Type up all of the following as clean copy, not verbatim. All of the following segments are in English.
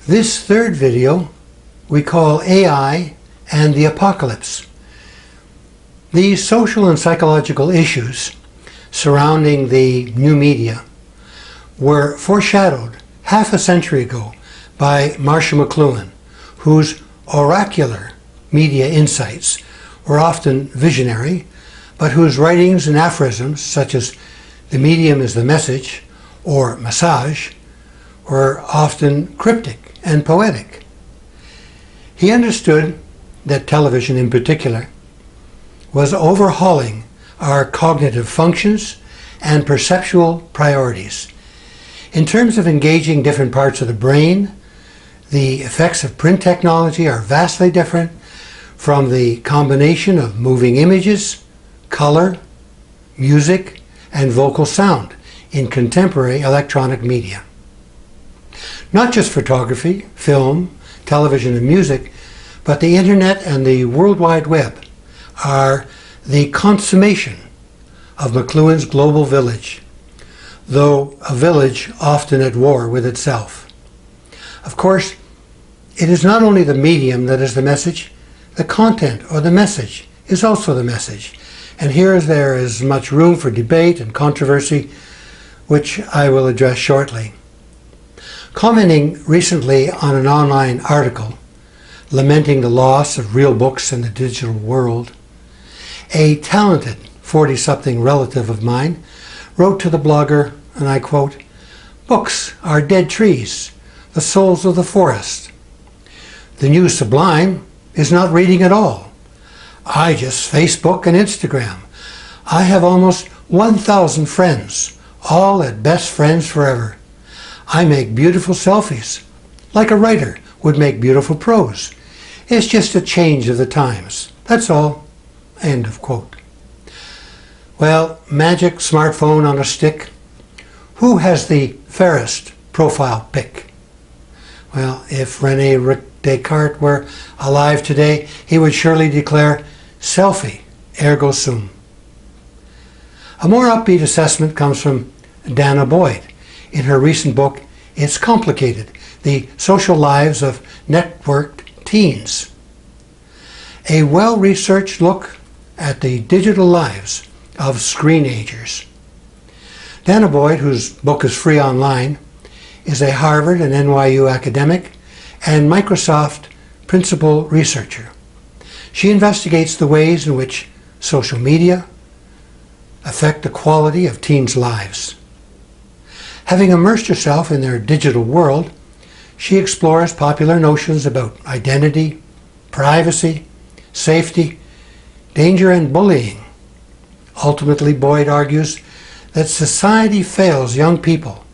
This third video we call AI and the Apocalypse. These social and psychological issues surrounding the new media were foreshadowed half a century ago by Marshall McLuhan, whose oracular media insights were often visionary, but whose writings and aphorisms, such as "the medium is the message" or "massage," were often cryptic and poetic. He understood that television in particular was overhauling our cognitive functions and perceptual priorities. In terms of engaging different parts of the brain, the effects of print technology are vastly different from the combination of moving images, color, music, and vocal sound in contemporary electronic media. Not just photography, film, television, and music, but the internet and the World Wide Web are the consummation of McLuhan's global village, though a village often at war with itself. Of course, it is not only the medium that is the message, the content or the message is also the message. And here there is much room for debate and controversy, which I will address shortly. Commenting recently on an online article lamenting the loss of real books in the digital world, a talented 40-something relative of mine wrote to the blogger, and I quote, "Books are dead trees, the souls of the forest. The new sublime is not reading at all. I just Facebook and Instagram. I have almost 1,000 friends, all at best friends forever. I make beautiful selfies, like a writer would make beautiful prose. It's just a change of the times. That's all." End of quote. Well, magic smartphone on a stick. Who has the fairest profile pic? Well, if René Descartes were alive today, he would surely declare, "Selfie, ergo sum." A more upbeat assessment comes from Danah Boyd in her recent book, It's Complicated: The Social Lives of Networked Teens. A well-researched look at the digital lives of screenagers. Danah Boyd, whose book is free online, is a Harvard and NYU academic and Microsoft principal researcher. She investigates the ways in which social media affect the quality of teens' lives. Having immersed herself in their digital world, she explores popular notions about identity, privacy, safety, danger, and bullying. Ultimately, Boyd argues that society fails young people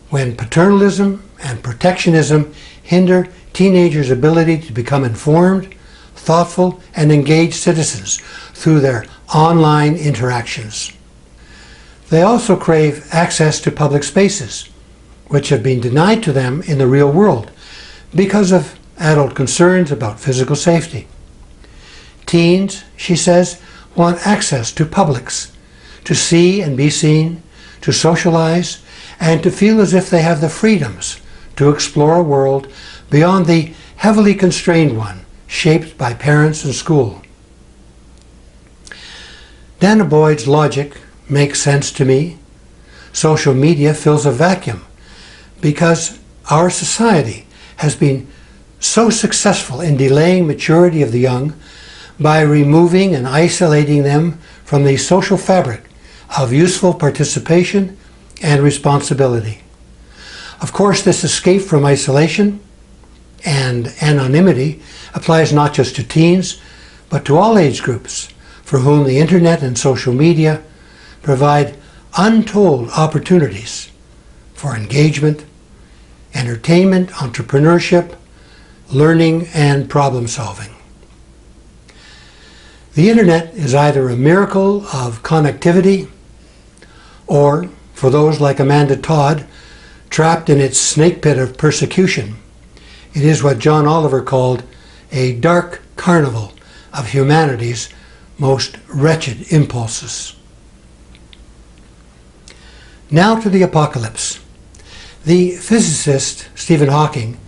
when paternalism and protectionism hinder teenagers' ability to become informed, thoughtful, and engaged citizens through their online interactions. They also crave access to public spaces, which have been denied to them in the real world because of adult concerns about physical safety. Teens, she says, want access to publics, to see and be seen, to socialize, and to feel as if they have the freedoms to explore a world beyond the heavily constrained one shaped by parents and school. Danah Boyd's logic makes sense to me. Social media fills a vacuum because our society has been so successful in delaying maturity of the young by removing and isolating them from the social fabric of useful participation and responsibility. Of course, this escape from isolation and anonymity applies not just to teens, but to all age groups for whom the internet and social media provide untold opportunities for engagement, entertainment, entrepreneurship, learning, and problem solving. The internet is either a miracle of connectivity or, for those like Amanda Todd, trapped in its snake pit of persecution, it is what John Oliver called a dark carnival of humanity's most wretched impulses. Now to the apocalypse. The physicist Stephen Hawking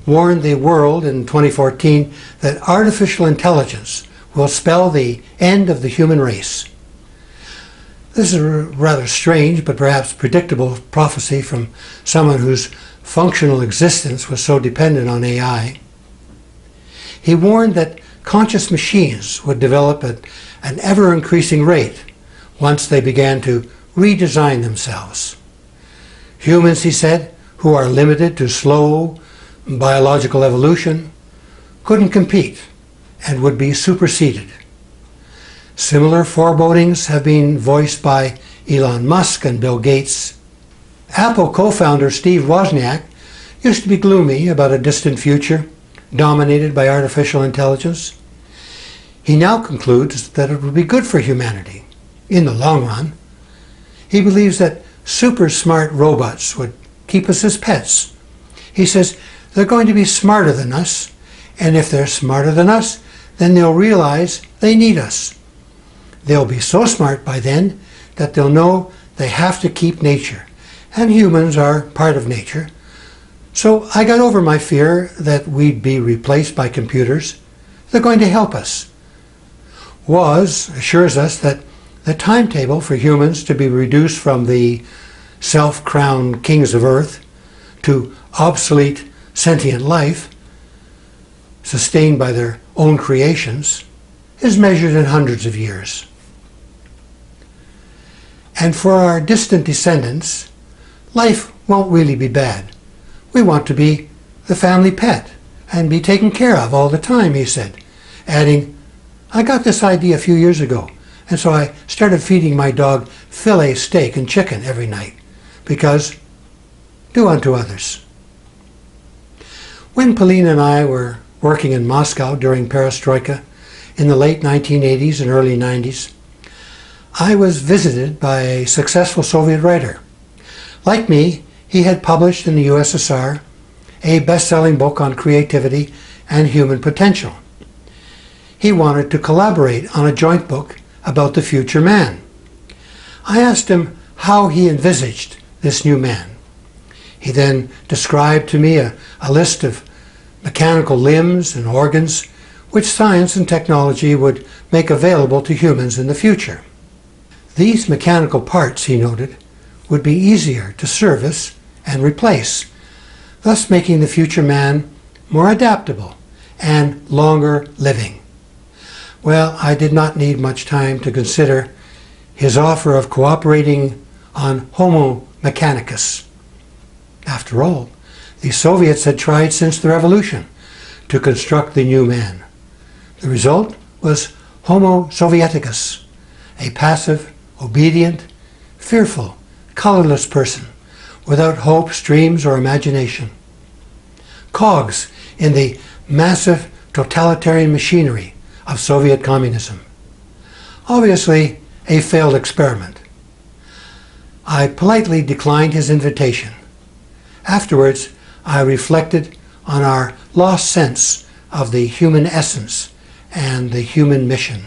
warned the world in 2014 that artificial intelligence will spell the end of the human race. This is a rather strange but perhaps predictable prophecy from someone whose functional existence was so dependent on AI. He warned that conscious machines would develop at an ever-increasing rate once they began to redesign themselves. Humans, he said, who are limited to slow biological evolution, couldn't compete and would be superseded. Similar forebodings have been voiced by Elon Musk and Bill Gates. Apple co-founder Steve Wozniak used to be gloomy about a distant future dominated by artificial intelligence. He now concludes that it would be good for humanity in the long run. He believes that super smart robots would keep us as pets. He says they're going to be smarter than us, and if they're smarter than us, then they'll realize they need us. They'll be so smart by then that they'll know they have to keep nature, and humans are part of nature. So I got over my fear that we'd be replaced by computers. They're going to help us. Woz assures us that the timetable for humans to be reduced from the self-crowned kings of Earth to obsolete sentient life, sustained by their own creations, is measured in hundreds of years. And for our distant descendants, life won't really be bad. We want to be the family pet and be taken care of all the time, he said, adding, I got this idea a few years ago, and so I started feeding my dog filet steak and chicken every night, because do unto others. When Pauline and I were working in Moscow during Perestroika in the late 1980s and early 90s, I was visited by a successful Soviet writer. Like me, he had published in the USSR a best-selling book on creativity and human potential. He wanted to collaborate on a joint book about the future man. I asked him how he envisaged this new man. He then described to me a list of mechanical limbs and organs which science and technology would make available to humans in the future. These mechanical parts, he noted, would be easier to service and replace, thus making the future man more adaptable and longer living. Well, I did not need much time to consider his offer of cooperating on Homo mechanicus. After all, the Soviets had tried since the revolution to construct the new man. The result was Homo sovieticus, a passive, obedient, fearful, colorless person without hopes, dreams, or imagination. Cogs in the massive totalitarian machinery of Soviet communism. Obviously, a failed experiment. I politely declined his invitation. Afterwards, I reflected on our lost sense of the human essence and the human mission.